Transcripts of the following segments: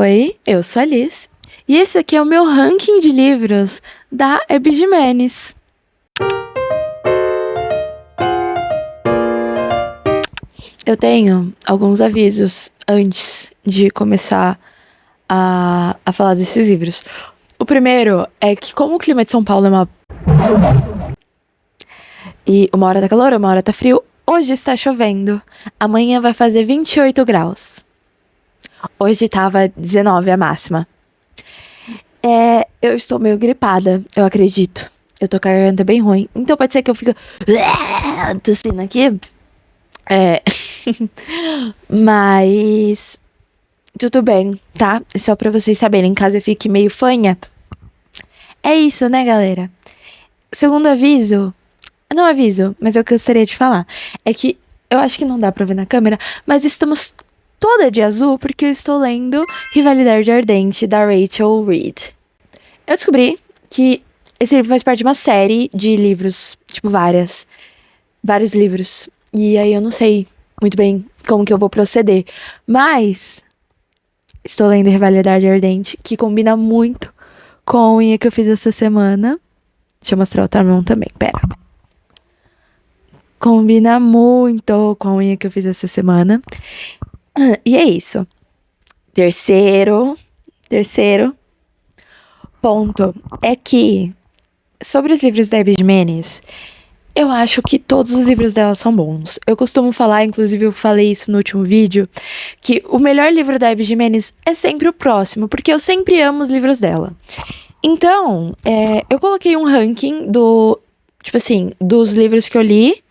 Oi, eu sou a Liz e esse aqui é o meu ranking de livros da Abby Jimenez. Eu tenho alguns avisos antes de começar a falar desses livros. O primeiro é que, como o clima de São Paulo é e uma hora tá calor, uma hora tá frio, hoje está chovendo. Amanhã vai fazer 28 graus. Hoje tava 19 a máxima. Eu estou meio gripada, eu acredito. Eu tô com a garganta bem ruim. Então pode ser que eu fique tossindo aqui. Mas tudo bem, tá? Só pra vocês saberem, caso eu fique meio fanha. É isso, né, galera? Segundo aviso, não aviso, mas eu gostaria de falar, é que eu acho que não dá pra ver na câmera, mas estamos toda de azul porque eu estou lendo Rivalidade Ardente, da Rachel Reed. Eu descobri que esse livro faz parte de uma série de livros, tipo vários livros, e aí eu não sei muito bem como que eu vou proceder, mas estou lendo Rivalidade Ardente, que combina muito com a unha que eu fiz essa semana. Deixa eu mostrar outra mão também, pera. Combina muito com a unha que eu fiz essa semana. E é isso. Terceiro ponto é que, sobre os livros da Abby Jimenez, eu acho que todos os livros dela são bons. Eu costumo falar, inclusive eu falei isso no último vídeo, que o melhor livro da Abby Jimenez é sempre o próximo, porque eu sempre amo os livros dela. Então, eu coloquei um ranking dos livros que eu li,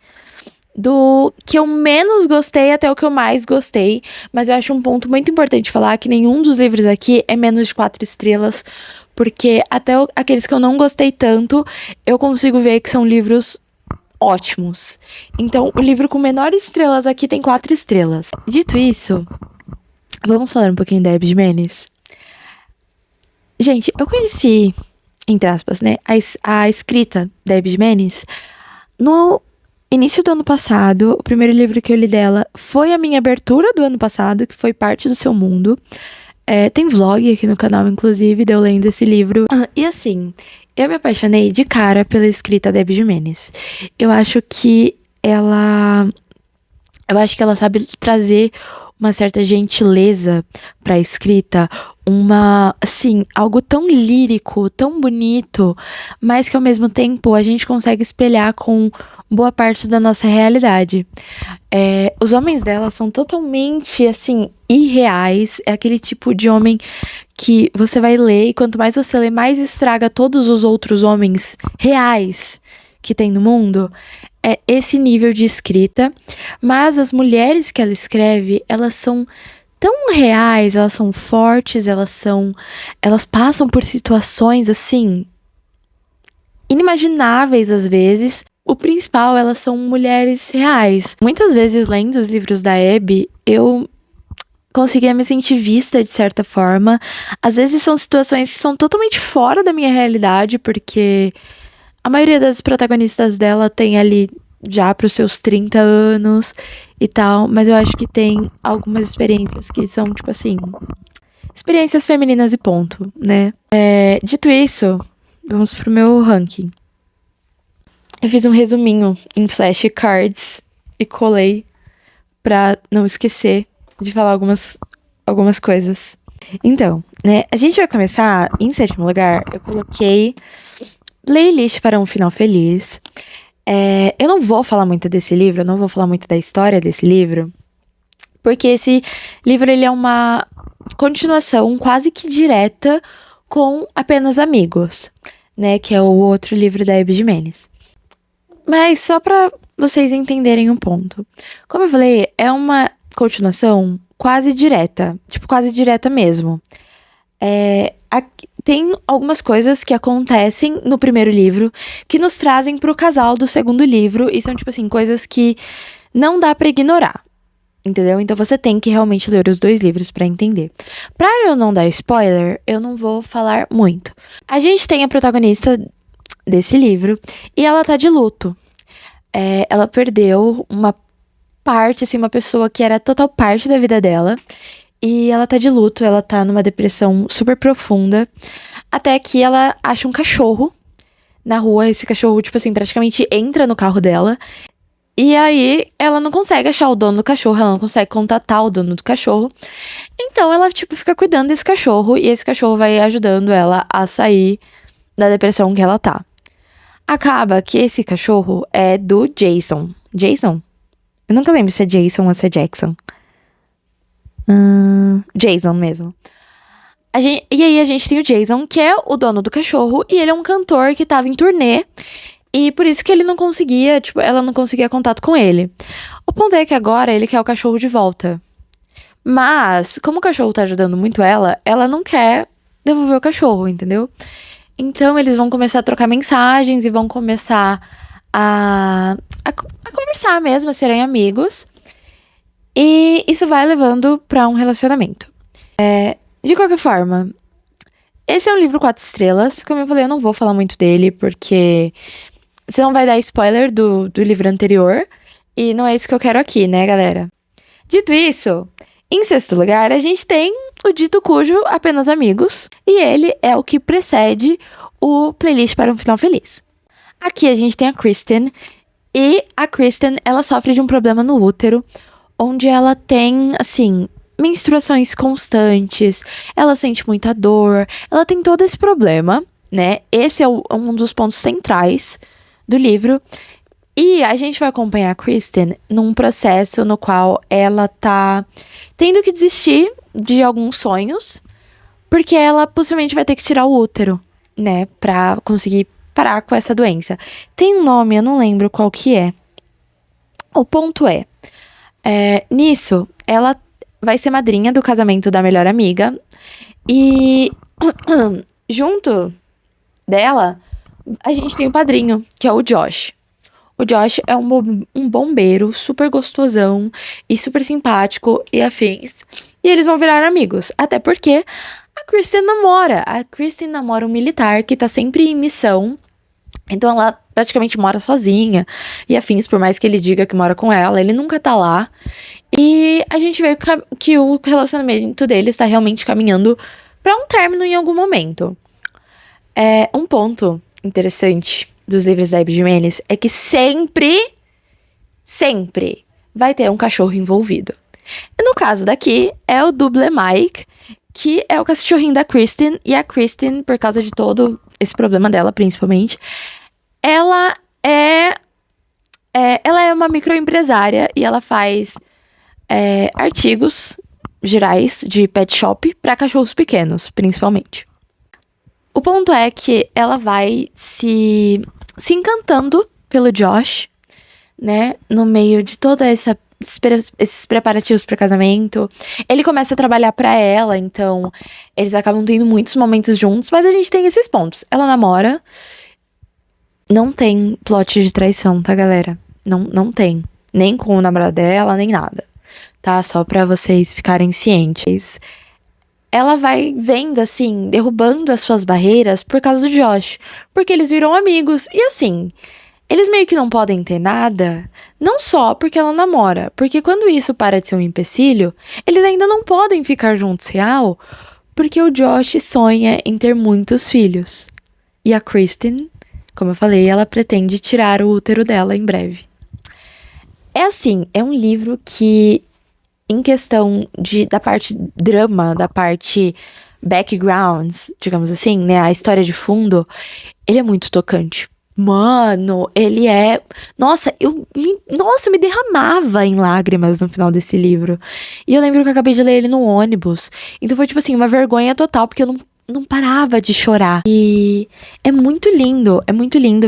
do que eu menos gostei até o que eu mais gostei, mas eu acho um ponto muito importante falar que nenhum dos livros aqui é menos de 4 estrelas, porque até aqueles que eu não gostei tanto, eu consigo ver que são livros ótimos. Então, o livro com menores estrelas aqui tem 4 estrelas. Dito isso, vamos falar um pouquinho da Abby Jimenez. Gente, eu conheci, entre aspas, né, a escrita da Abby Jimenez no início do ano passado. O primeiro livro que eu li dela foi a minha abertura do ano passado, que foi Parte do Seu Mundo. Tem vlog aqui no canal, inclusive, de eu lendo esse livro. E assim, eu me apaixonei de cara pela escrita da Abby Jimenez. Eu acho que ela sabe trazer uma certa gentileza pra escrita, algo tão lírico, tão bonito, mas que ao mesmo tempo a gente consegue espelhar com boa parte da nossa realidade. Os homens dela são totalmente, irreais. É aquele tipo de homem que você vai ler e quanto mais você lê, mais estraga todos os outros homens reais que tem no mundo. É esse nível de escrita, mas as mulheres que ela escreve, elas são tão reais, elas são fortes, elas passam por situações inimagináveis às vezes. O principal, elas são mulheres reais. Muitas vezes, lendo os livros da Abby, eu conseguia me sentir vista de certa forma. Às vezes são situações que são totalmente fora da minha realidade, porque a maioria das protagonistas dela tem ali já pros seus 30 anos e tal, mas eu acho que tem algumas experiências que são, experiências femininas e ponto, né? Dito isso, vamos pro meu ranking. Eu fiz um resuminho em flashcards e colei pra não esquecer de falar algumas coisas. Então, né, a gente vai começar, em sétimo lugar, eu coloquei Playlist para um Final Feliz. Eu não vou falar muito desse livro, eu não vou falar muito da história desse livro, porque esse livro, ele é uma continuação quase que direta com Apenas Amigos, né, que é o outro livro da Abby Jimenez. Mas só pra vocês entenderem um ponto. Como eu falei, é uma continuação quase direta mesmo. Tem algumas coisas que acontecem no primeiro livro que nos trazem pro casal do segundo livro. E são, coisas que não dá pra ignorar. Entendeu? Então você tem que realmente ler os 2 livros pra entender. Pra eu não dar spoiler, eu não vou falar muito. A gente tem a protagonista desse livro e ela tá de luto. Ela perdeu uma parte, uma pessoa que era total parte da vida dela. E ela tá de luto, ela tá numa depressão super profunda. Até que ela acha um cachorro na rua. Esse cachorro, tipo assim, praticamente entra no carro dela. E aí, ela não consegue achar o dono do cachorro, ela não consegue contatar o dono do cachorro. Então, ela, tipo, fica cuidando desse cachorro. E esse cachorro vai ajudando ela a sair da depressão que ela tá. Acaba que esse cachorro é do Jason. Jason? Eu nunca lembro se é Jason ou se é Jackson. Jason mesmo. E aí a gente tem o Jason, que é o dono do cachorro, e ele é um cantor que tava em turnê, e por isso que ele não conseguia, tipo, ela não conseguia contato com ele. O ponto é que agora ele quer o cachorro de volta. Mas, como o cachorro tá ajudando muito ela não quer devolver o cachorro, entendeu? Então eles vão começar a trocar mensagens e vão começar a conversar mesmo, a serem amigos. E isso vai levando pra um relacionamento. De qualquer forma, esse é um livro 4 estrelas. Como eu falei, eu não vou falar muito dele, porque senão vai dar spoiler do livro anterior. E não é isso que eu quero aqui, né, galera? Dito isso, em sexto lugar, a gente tem o Dito Cujo Apenas Amigos. E ele é o que precede o Playlist para um Final Feliz. Aqui a gente tem a Kristen. E a Kristen, ela sofre de um problema no útero, onde ela tem, assim, menstruações constantes, ela sente muita dor, ela tem todo esse problema, né? Esse é um dos pontos centrais do livro. E a gente vai acompanhar a Kristen num processo no qual ela tá tendo que desistir de alguns sonhos, porque ela possivelmente vai ter que tirar o útero, né? Pra conseguir parar com essa doença. Tem um nome, eu não lembro qual que é. O ponto nisso, ela vai ser madrinha do casamento da melhor amiga. E junto dela, a gente tem o padrinho, que é o Josh. O Josh é um bombeiro super gostosão e super simpático e afins. E eles vão virar amigos. Até porque a Kristen namora. A Kristen namora um militar que tá sempre em missão. Então ela praticamente mora sozinha e afins, por mais que ele diga que mora com ela, ele nunca tá lá. E a gente vê que o relacionamento deles está realmente caminhando pra um término em algum momento. Um ponto interessante dos livros da Abby Jimenez é que sempre vai ter um cachorro envolvido. E no caso daqui, é o Double Mike, que é o cachorrinho da Kristen. E a Kristen, por causa de todo esse problema dela, principalmente, ela é uma microempresária e ela faz artigos gerais de pet shop para cachorros pequenos, principalmente. O ponto é que ela vai se encantando pelo Josh, né? No meio de toda esses preparativos para casamento. Ele começa a trabalhar para ela, então eles acabam tendo muitos momentos juntos, mas a gente tem esses pontos. Ela namora. Não tem plot de traição, tá, galera? Não tem. Nem com o namorado dela, nem nada. Tá? Só pra vocês ficarem cientes. Ela vai vendo, assim, derrubando as suas barreiras por causa do Josh. Porque eles viram amigos. E assim, eles meio que não podem ter nada. Não só porque ela namora. Porque quando isso para de ser um empecilho, eles ainda não podem ficar juntos real. Porque o Josh sonha em ter muitos filhos. E a Kristen, como eu falei, ela pretende tirar o útero dela em breve. É um livro que, em questão da parte drama, da parte backgrounds, digamos assim, né, a história de fundo, ele é muito tocante. Mano, ele é... Nossa, me derramava em lágrimas no final desse livro. E eu lembro que eu acabei de ler ele no ônibus. Então foi, tipo assim, uma vergonha total, porque eu não parava de chorar. E é muito lindo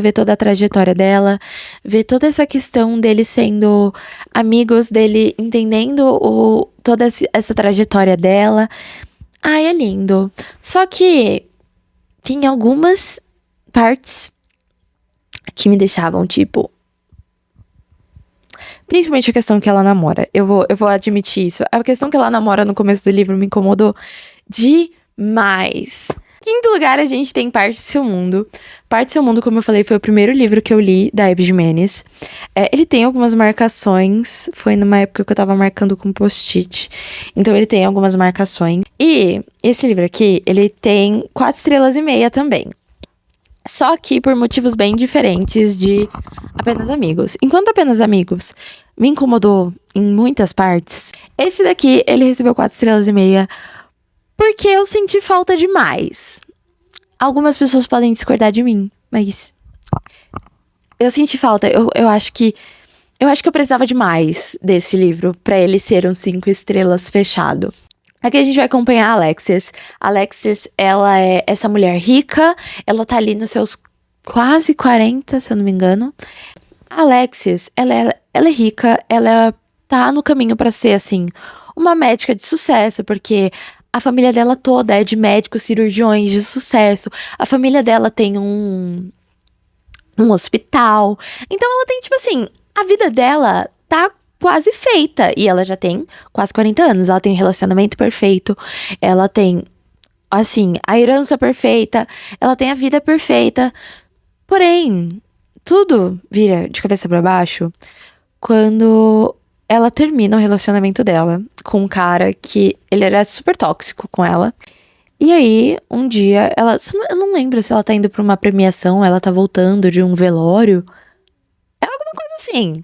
ver toda a trajetória dela, ver toda essa questão deles sendo amigos, dele entendendo toda essa trajetória dela. Ai, é lindo. Só que tinha algumas partes que me deixavam, tipo... Principalmente a questão que ela namora. Eu vou admitir isso. A questão que ela namora no começo do livro me incomodou demais. Quinto lugar, a gente tem Parte Seu Mundo. Parte Seu Mundo, como eu falei, foi o primeiro livro que eu li da Abby Jimenez. Ele tem algumas marcações. Foi numa época que eu tava marcando com post-it. Então ele tem algumas marcações. E esse livro aqui, ele tem 4 estrelas e meia também. Só que por motivos bem diferentes de Apenas Amigos. Enquanto Apenas Amigos me incomodou em muitas partes, esse daqui, ele recebeu 4 estrelas e meia porque eu senti falta demais. Algumas pessoas podem discordar de mim, mas eu senti falta. Eu acho que eu precisava de mais desse livro pra ele ser um 5 estrelas fechado. Aqui a gente vai acompanhar a Alexis. A Alexis, ela é essa mulher rica. Ela tá ali nos seus quase 40, se eu não me engano. A Alexis, ela é rica. Ela tá no caminho pra ser, assim, uma médica de sucesso, porque a família dela toda é de médicos cirurgiões de sucesso. A família dela tem um hospital. Então ela tem, tipo assim, a vida dela tá quase feita. E ela já tem quase 40 anos. Ela tem um relacionamento perfeito. Ela tem, assim, a herança perfeita. Ela tem a vida perfeita. Porém, tudo vira de cabeça pra baixo quando ela termina o relacionamento dela com um cara que ele era super tóxico com ela. E aí, um dia, eu não lembro se ela tá indo pra uma premiação, ela tá voltando de um velório. É alguma coisa assim.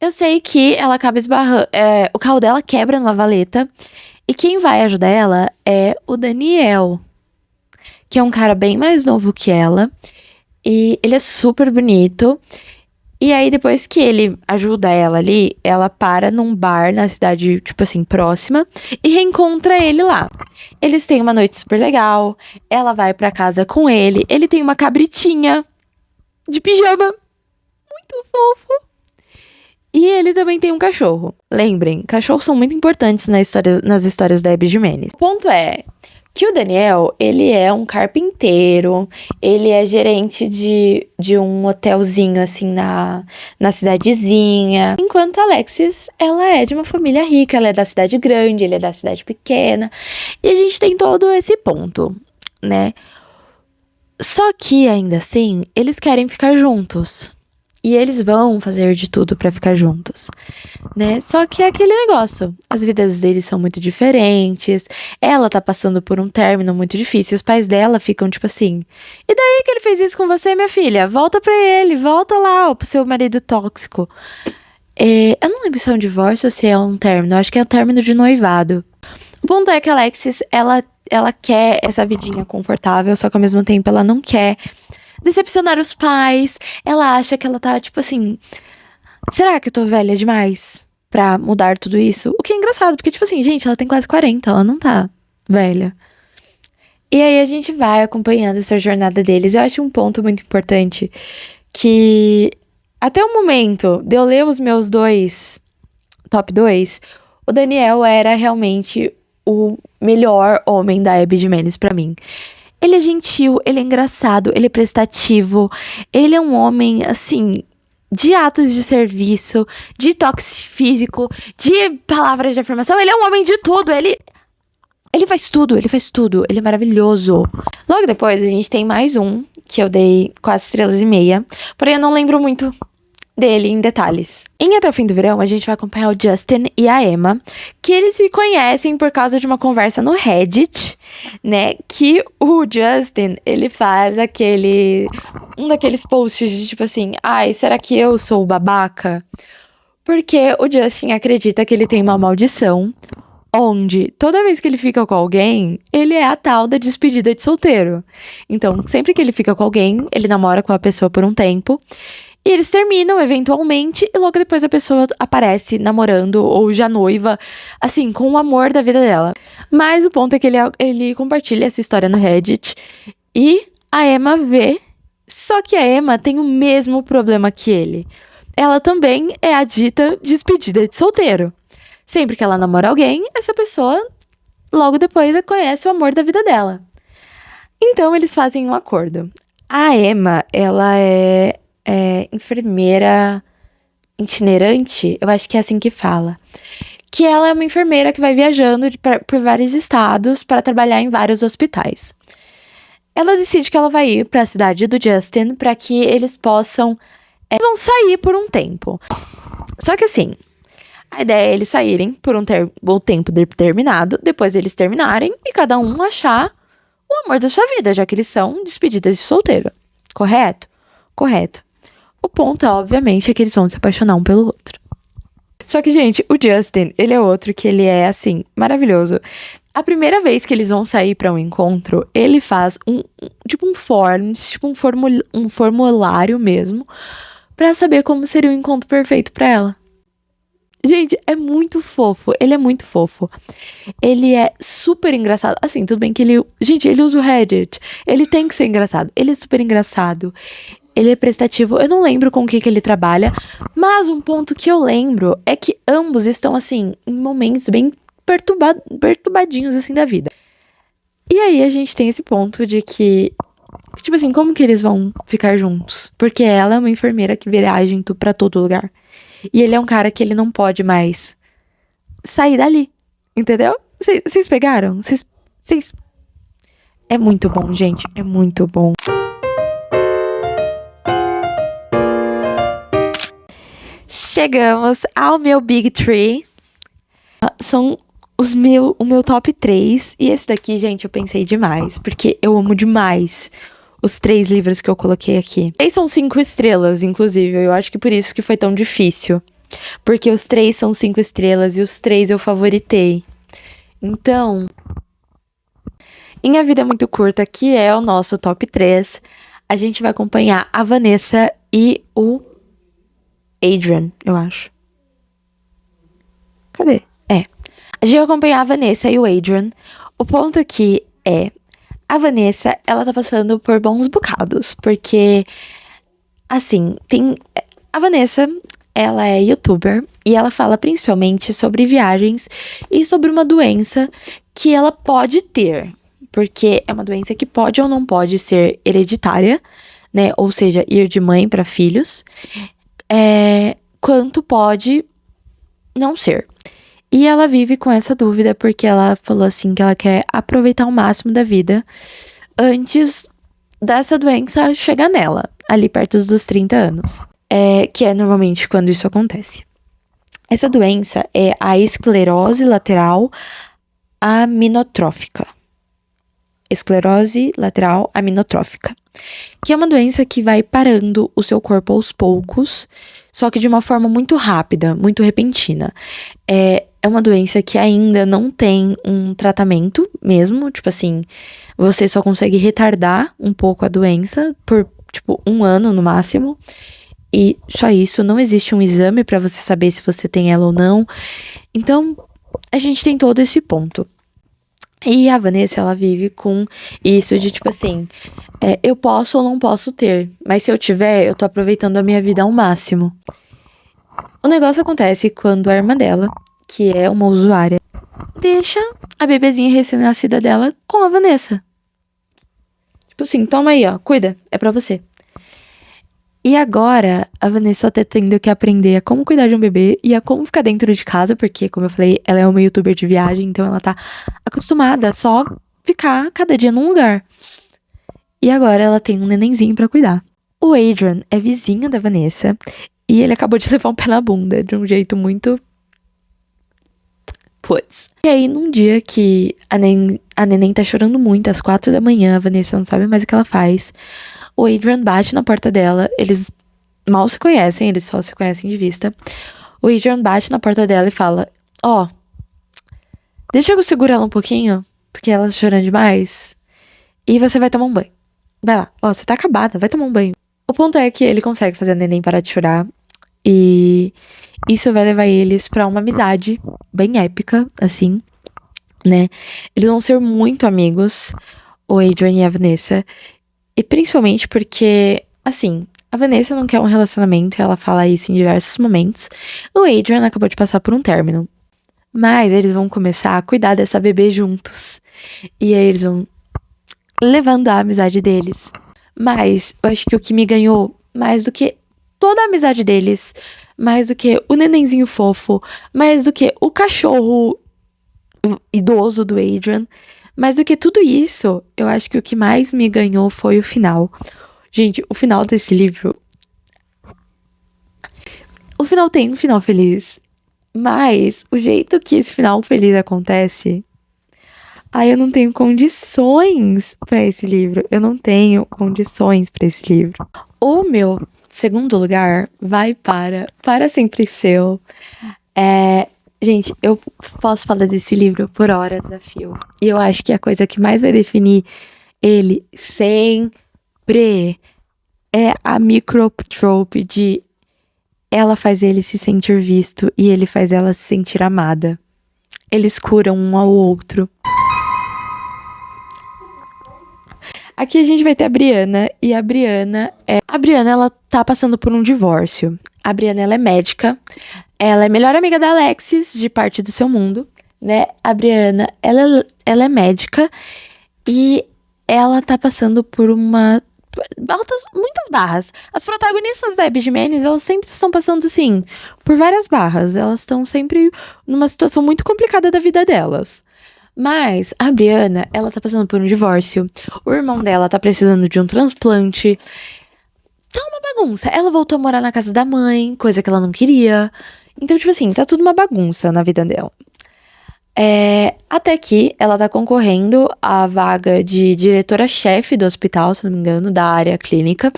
Eu sei que ela acaba esbarrando. O carro dela quebra numa valeta. E quem vai ajudar ela é o Daniel, que é um cara bem mais novo que ela. E ele é super bonito. E aí, depois que ele ajuda ela ali, ela para num bar na cidade, tipo assim, próxima, e reencontra ele lá. Eles têm uma noite super legal, ela vai pra casa com ele tem uma cabritinha de pijama, muito fofo. E ele também tem um cachorro. Lembrem, cachorros são muito importantes nas histórias da Abby Jimenez. O ponto é que o Daniel, ele é um carpinteiro, ele é gerente de um hotelzinho, assim, na cidadezinha. Enquanto a Alexis, ela é de uma família rica, ela é da cidade grande, ele é da cidade pequena. E a gente tem todo esse ponto, né? Só que, ainda assim, eles querem ficar juntos. E eles vão fazer de tudo pra ficar juntos, né? Só que é aquele negócio. As vidas deles são muito diferentes. Ela tá passando por um término muito difícil. Os pais dela ficam tipo assim: e daí que ele fez isso com você, minha filha? Volta pra ele, volta lá, pro seu marido tóxico. Eu não lembro se é um divórcio ou se é um término. Eu acho que é um término de noivado. O ponto é que a Alexis, ela quer essa vidinha confortável, só que ao mesmo tempo ela não quer decepcionar os pais. Ela acha que ela tá, tipo assim, será que eu tô velha demais pra mudar tudo isso? O que é engraçado, porque, tipo assim, gente, ela tem quase 40, ela não tá velha. E aí a gente vai acompanhando essa jornada deles. Eu acho um ponto muito importante que até o momento de eu ler os meus top 2, o Daniel era realmente o melhor homem da Abby Jimenez pra mim. Ele é gentil, ele é engraçado, ele é prestativo. Ele é um homem, assim, de atos de serviço, de toque físico, de palavras de afirmação. Ele é um homem de tudo, ele faz tudo, ele é maravilhoso. Logo depois, a gente tem mais um, que eu dei 4 estrelas e meia. Porém, eu não lembro muito dele em detalhes. Em Até o Fim do Verão, a gente vai acompanhar o Justin e a Emma, que eles se conhecem por causa de uma conversa no Reddit, né? Que o Justin, ele faz um daqueles posts de tipo assim: ai, será que eu sou o babaca? Porque o Justin acredita que ele tem uma maldição, onde toda vez que ele fica com alguém, ele é a tal da despedida de solteiro. Então, sempre que ele fica com alguém, ele namora com a pessoa por um tempo, e eles terminam, eventualmente, e logo depois a pessoa aparece namorando ou já noiva, assim, com o amor da vida dela. Mas o ponto é que ele compartilha essa história no Reddit e a Emma vê, só que a Emma tem o mesmo problema que ele. Ela também é a dita despedida de solteiro. Sempre que ela namora alguém, essa pessoa logo depois conhece o amor da vida dela. Então eles fazem um acordo. A Emma, ela é enfermeira itinerante, eu acho que é assim que fala. Que ela é uma enfermeira que vai viajando por vários estados para trabalhar em vários hospitais. ela decide que ela vai ir pra cidade do Justin pra que eles possam vão sair por um tempo. Só que assim, a ideia é eles saírem por um tempo determinado, depois eles terminarem e cada um achar o amor da sua vida, já que eles são despedidas de solteiro. Correto? Correto. O ponto, obviamente, é que eles vão se apaixonar um pelo outro. Só que, gente, o Justin, ele é outro que ele é, assim, maravilhoso. A primeira vez que eles vão sair pra um encontro, ele faz um formulário mesmo, pra saber como seria o encontro perfeito pra ela. Gente, é muito fofo. Ele é muito fofo. Ele é super engraçado. Assim, tudo bem que ele... Gente, ele usa o Reddit. Ele tem que ser engraçado. Ele é super engraçado. Ele é prestativo. Eu não lembro com o que ele trabalha. Mas um ponto que eu lembro é que ambos estão, assim, em momentos bem perturbadinhos, assim, da vida. E aí a gente tem esse ponto de que... Tipo assim, como que eles vão ficar juntos? Porque ela é uma enfermeira que viaja pra todo lugar. E ele é um cara que ele não pode mais sair dali, entendeu? Vocês pegaram? Vocês... É muito bom, gente. É muito bom. Chegamos ao meu Big Three. São o meu top 3. E esse daqui, gente, eu pensei demais. Porque eu amo demais os 3 livros que eu coloquei aqui. 3 são 5 estrelas, inclusive. Eu acho que por isso que foi tão difícil. Porque os 3 são 5 estrelas e os 3 eu favoritei. Então, em A Vida é Muito Curta, que é o nosso top 3, a gente vai acompanhar a Vanessa e o Adrian, eu acho. Cadê? A gente vai acompanhar a Vanessa e o Adrian. O ponto aqui é... A Vanessa, ela tá passando por bons bocados, porque, assim, a Vanessa, ela é youtuber e ela fala principalmente sobre viagens e sobre uma doença que ela pode ter, porque é uma doença que pode ou não pode ser hereditária, né, ou seja, ir de mãe para filhos, quanto pode não ser. E ela vive com essa dúvida porque ela falou assim que ela quer aproveitar o máximo da vida antes dessa doença chegar nela, ali perto dos 30 anos. Que é normalmente quando isso acontece. Essa doença é a esclerose lateral aminotrófica. Esclerose lateral aminotrófica. Que é uma doença que vai parando o seu corpo aos poucos, só que de uma forma muito rápida, muito repentina. É uma doença que ainda não tem um tratamento mesmo, tipo assim, você só consegue retardar um pouco a doença por, tipo, 1 ano no máximo. E só isso, não existe um exame pra você saber se você tem ela ou não. Então, a gente tem todo esse ponto. E a Vanessa, ela vive com isso de, tipo assim, eu posso ou não posso ter, mas se eu tiver, eu tô aproveitando a minha vida ao máximo. O negócio acontece quando a irmã dela, que é uma usuária, deixa a bebezinha recém-nascida dela com a Vanessa. Tipo assim, toma aí, ó, cuida, é pra você. E agora, a Vanessa tá tendo que aprender a como cuidar de um bebê e a como ficar dentro de casa, porque, como eu falei, ela é uma youtuber de viagem, então ela tá acostumada a só ficar cada dia num lugar. E agora ela tem um nenenzinho pra cuidar. O Adrian é vizinho da Vanessa e ele acabou de levar um pé na bunda, de um jeito muito... Puts. E aí, num dia que a neném tá chorando muito, às 4 da manhã, a Vanessa não sabe mais o que ela faz. O Adrian bate na porta dela, eles mal se conhecem, eles só se conhecem de vista. O Adrian bate na porta dela e fala, deixa eu segurar ela um pouquinho, porque ela tá chorando demais, e você vai tomar um banho. Vai lá, você tá acabada, vai tomar um banho. O ponto é que ele consegue fazer a neném parar de chorar, e isso vai levar eles pra uma amizade bem épica, assim, né? Eles vão ser muito amigos, o Adrian e a Vanessa. E principalmente porque, assim, a Vanessa não quer um relacionamento, ela fala isso em diversos momentos. O Adrian acabou de passar por um término. Mas eles vão começar a cuidar dessa bebê juntos. E aí eles vão levando a amizade deles. Mas eu acho que o que me ganhou mais do que toda a amizade deles, mais do que o nenenzinho fofo, mais do que o cachorro idoso do Adrian, Mas do que tudo isso, eu acho que o que mais me ganhou foi o final. Gente, o final desse livro... O final tem um final feliz. Mas o jeito que esse final feliz acontece... Ai, eu não tenho condições pra esse livro. Eu não tenho condições pra esse livro. O meu segundo lugar vai para Sempre Seu. Gente, eu posso falar desse livro por horas a fio. E eu acho que a coisa que mais vai definir ele sempre é a microtrope de ela faz ele se sentir visto e ele faz ela se sentir amada. Eles curam um ao outro. Aqui a gente vai ter a Brianna, e a Brianna, ela tá passando por um divórcio. A Brianna, ela é médica, ela é melhor amiga da Alexis, de Parte do Seu Mundo, né? A Brianna, ela é médica, e ela tá passando por muitas barras. As protagonistas da Abby Jimenez, elas sempre estão passando, assim, por várias barras. Elas estão sempre numa situação muito complicada da vida delas. Mas a Brianna, ela tá passando por um divórcio. O irmão dela tá precisando de um transplante. Tá uma bagunça. Ela voltou a morar na casa da mãe, coisa que ela não queria. Então, tipo assim, tá tudo uma bagunça na vida dela. Até que ela tá concorrendo à vaga de diretora-chefe do hospital, se não me engano, da área clínica.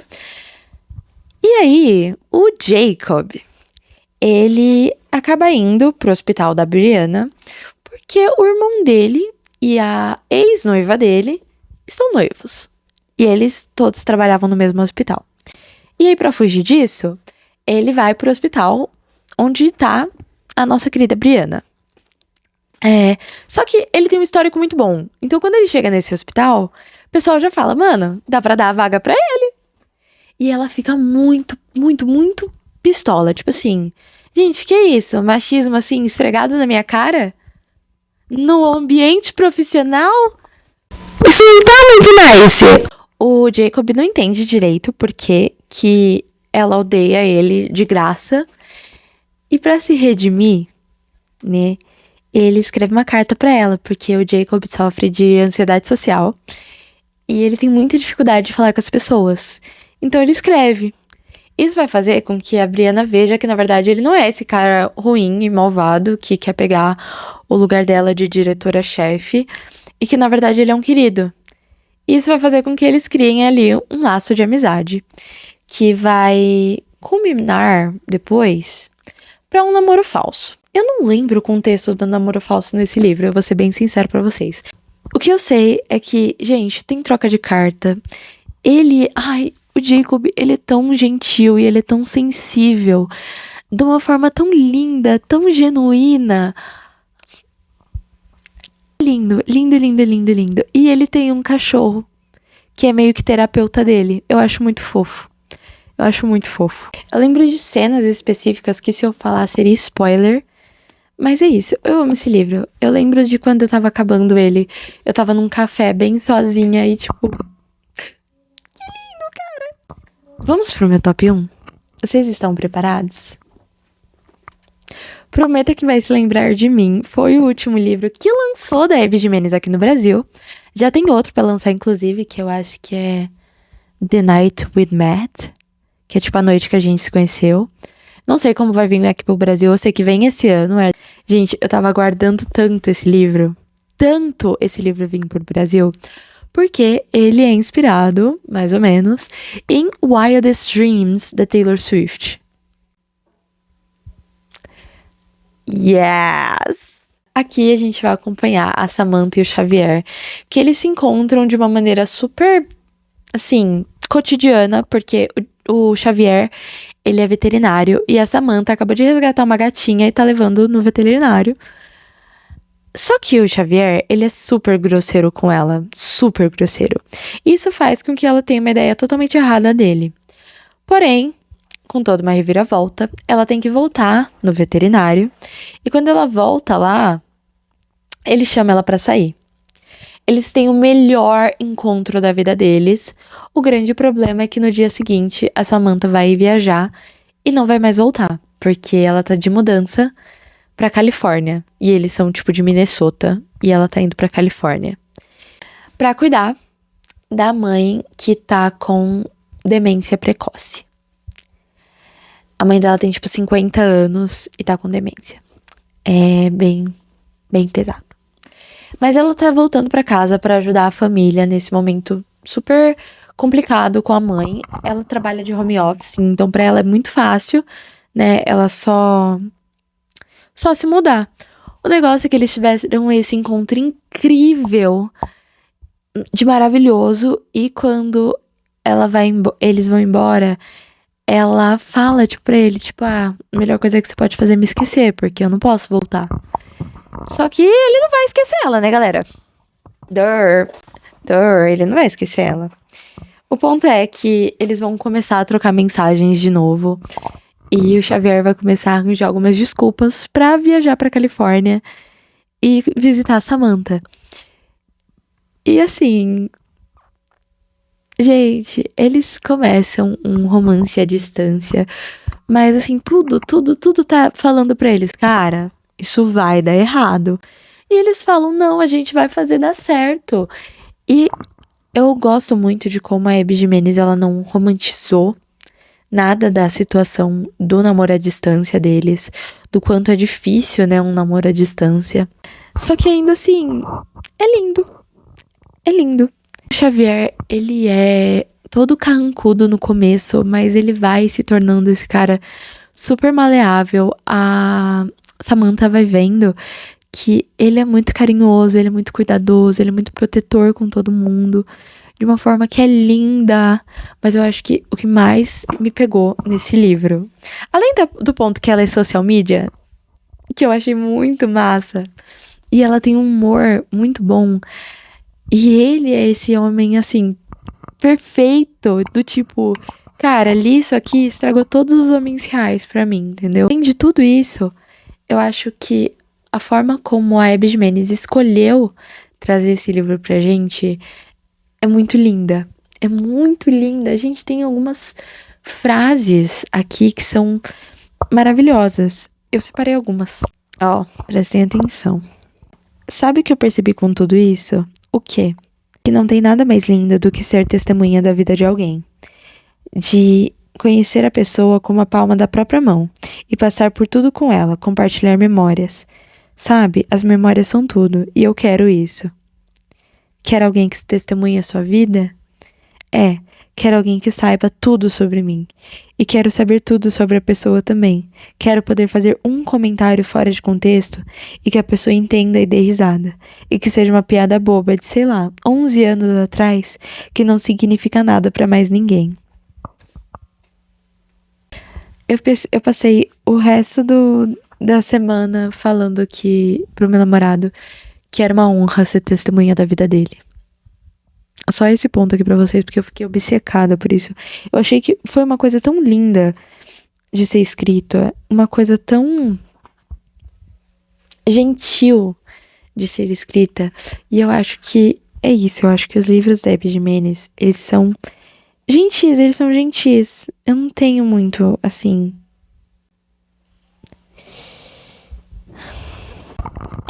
E aí, o Jacob, ele acaba indo pro hospital da Brianna, porque o irmão dele e a ex-noiva dele estão noivos. E eles todos trabalhavam no mesmo hospital. E aí, pra fugir disso, ele vai pro hospital onde tá a nossa querida Brianna. Só que ele tem um histórico muito bom. Então, quando ele chega nesse hospital, o pessoal já fala, mano, dá pra dar a vaga pra ele. E ela fica muito, muito, muito pistola. Tipo assim, gente, que isso? Machismo, assim, esfregado na minha cara? No ambiente profissional? Sim, tá muito nice. O Jacob não entende direito porque que ela odeia ele de graça. E pra se redimir, né, ele escreve uma carta pra ela, porque o Jacob sofre de ansiedade social. E ele tem muita dificuldade de falar com as pessoas. Então ele escreve. Isso vai fazer com que a Brianna veja que, na verdade, ele não é esse cara ruim e malvado que quer pegar o lugar dela de diretora-chefe e que, na verdade, ele é um querido. Isso vai fazer com que eles criem ali um laço de amizade que vai culminar depois pra um namoro falso. Eu não lembro o contexto do namoro falso nesse livro, eu vou ser bem sincero pra vocês. O que eu sei é que, gente, tem troca de carta. O Jacob, ele é tão gentil e ele é tão sensível, de uma forma tão linda, tão genuína. Lindo, lindo, lindo, lindo, lindo. E ele tem um cachorro, que é meio que terapeuta dele. Eu acho muito fofo. Eu acho muito fofo. Eu lembro de cenas específicas que, se eu falar, seria spoiler. Mas é isso, eu amo esse livro. Eu lembro de quando eu tava acabando ele, eu tava num café bem sozinha e tipo... Vamos pro meu top 1? Vocês estão preparados? Prometa que vai se lembrar de mim. Foi o último livro que lançou da Abby Jimenez aqui no Brasil. Já tem outro pra lançar, inclusive, que eu acho que é The Night We Met, que é tipo a noite que a gente se conheceu. Não sei como vai vir aqui pro Brasil, eu sei que vem esse ano. Gente, eu tava aguardando tanto esse livro vir pro Brasil, porque ele é inspirado, mais ou menos, em Wildest Dreams, da Taylor Swift. Yes! Aqui a gente vai acompanhar a Samantha e o Xavier, que eles se encontram de uma maneira super, assim, cotidiana, porque o Xavier, ele é veterinário, e a Samantha acabou de resgatar uma gatinha e tá levando no veterinário. Só que o Xavier, ele é super grosseiro com ela, super grosseiro. Isso faz com que ela tenha uma ideia totalmente errada dele. Porém, com toda uma reviravolta, ela tem que voltar no veterinário. E quando ela volta lá, ele chama ela pra sair. Eles têm o melhor encontro da vida deles. O grande problema é que no dia seguinte, a Samantha vai viajar e não vai mais voltar, porque ela tá de mudança pra Califórnia. E eles são, tipo, de Minnesota, e ela tá indo pra Califórnia. pra cuidar da mãe que tá com demência precoce. A mãe dela tem, tipo, 50 anos e tá com demência. É bem pesado. Mas ela tá voltando pra casa pra ajudar a família nesse momento super complicado com a mãe. Ela trabalha de home office, então pra ela é muito fácil, né? Ela só se mudar. O negócio é que eles tiveram esse encontro incrível, de maravilhoso, e quando eles vão embora, ela fala, tipo, pra ele, tipo, a melhor coisa que você pode fazer é me esquecer, porque eu não posso voltar. Só que ele não vai esquecer ela, né, galera? Ele não vai esquecer ela. O ponto é que eles vão começar a trocar mensagens de novo. E o Xavier vai começar a arranjar algumas desculpas pra viajar pra Califórnia e visitar a Samantha. E assim, gente, eles começam um romance à distância. Mas assim, tudo tá falando pra eles, cara, isso vai dar errado. E eles falam, não, a gente vai fazer dar certo. E eu gosto muito de como a Abby Jimenez, ela não romantizou nada da situação do namoro à distância deles, do quanto é difícil, né, um namoro à distância. Só que ainda assim, é lindo. É lindo. O Xavier, ele é todo carrancudo no começo, mas ele vai se tornando esse cara super maleável. A Samantha vai vendo que ele é muito carinhoso, ele é muito cuidadoso, ele é muito protetor com todo mundo, de uma forma que é linda. Mas eu acho que o que mais me pegou nesse livro, além do ponto que ela é social media, que eu achei muito massa, e ela tem um humor muito bom, e ele é esse homem, assim, perfeito, do tipo, cara, li isso aqui, estragou todos os homens reais pra mim, entendeu? Além de tudo isso, eu acho que a forma como a Abby Jimenez escolheu trazer esse livro pra gente é muito linda. É muito linda. A gente tem algumas frases aqui que são maravilhosas. Eu separei algumas. Ó, prestem atenção. Sabe o que eu percebi com tudo isso? O quê? Que não tem nada mais lindo do que ser testemunha da vida de alguém. De conhecer a pessoa como a palma da própria mão e passar por tudo com ela, compartilhar memórias. Sabe, as memórias são tudo e eu quero isso. Quer alguém que se testemunhe a sua vida? Quero alguém que saiba tudo sobre mim. E quero saber tudo sobre a pessoa também. Quero poder fazer um comentário fora de contexto e que a pessoa entenda e dê risada. E que seja uma piada boba de, sei lá, 11 anos atrás, que não significa nada pra mais ninguém. Eu passei o resto da semana falando que pro meu namorado que era uma honra ser testemunha da vida dele. Só esse ponto aqui pra vocês, porque eu fiquei obcecada por isso. Eu achei que foi uma coisa tão linda de ser escrita, uma coisa tão gentil de ser escrita. E eu acho que é isso. Eu acho que os livros da Abby Jimenez, eles são gentis. Eu não tenho muito, assim.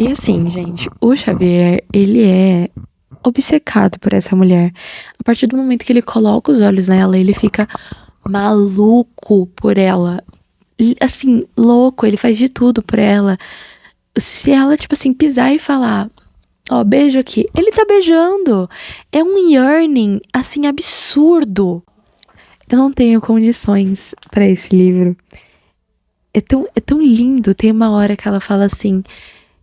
E assim, gente, o Xavier, ele é obcecado por essa mulher. A partir do momento que ele coloca os olhos nela, ele fica maluco por ela. Assim, louco, ele faz de tudo por ela. Se ela, tipo assim, pisar e falar, ó, beijo aqui, ele tá beijando. É um yearning, assim, absurdo. Eu não tenho condições pra esse livro. É tão lindo. Tem uma hora que ela fala assim,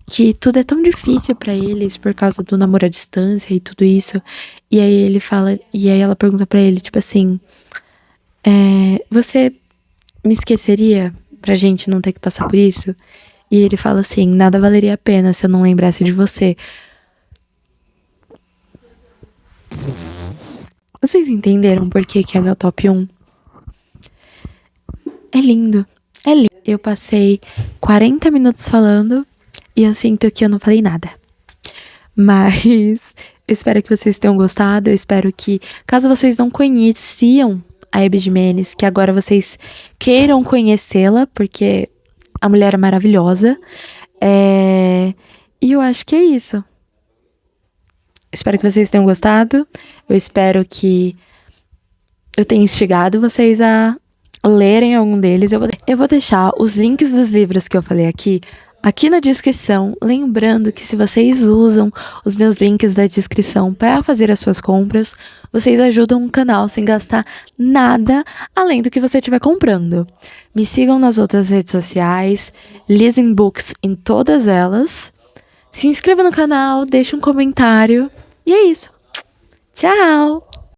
que tudo é tão difícil pra eles por causa do namoro à distância e tudo isso. E aí ele fala, e aí ela pergunta pra ele, tipo assim, você me esqueceria pra gente não ter que passar por isso? E ele fala assim, nada valeria a pena se eu não lembrasse de você. Vocês entenderam por que é meu top 1? É lindo, é lindo. Eu passei 40 minutos falando e eu sinto que eu não falei nada. Mas eu espero que vocês tenham gostado. Eu espero que, caso vocês não conheciam a Abby Jimenez, que agora vocês queiram conhecê-la, porque a mulher é maravilhosa. E eu acho que é isso. espero que vocês tenham gostado. Eu espero que eu tenha instigado vocês a lerem algum deles. Eu vou deixar os links dos livros que eu falei aqui na descrição. Lembrando que se vocês usam os meus links da descrição para fazer as suas compras, vocês ajudam o canal sem gastar nada além do que você estiver comprando. Me sigam nas outras redes sociais, Listen Books em todas elas. Se inscreva no canal, deixe um comentário. E é isso. Tchau!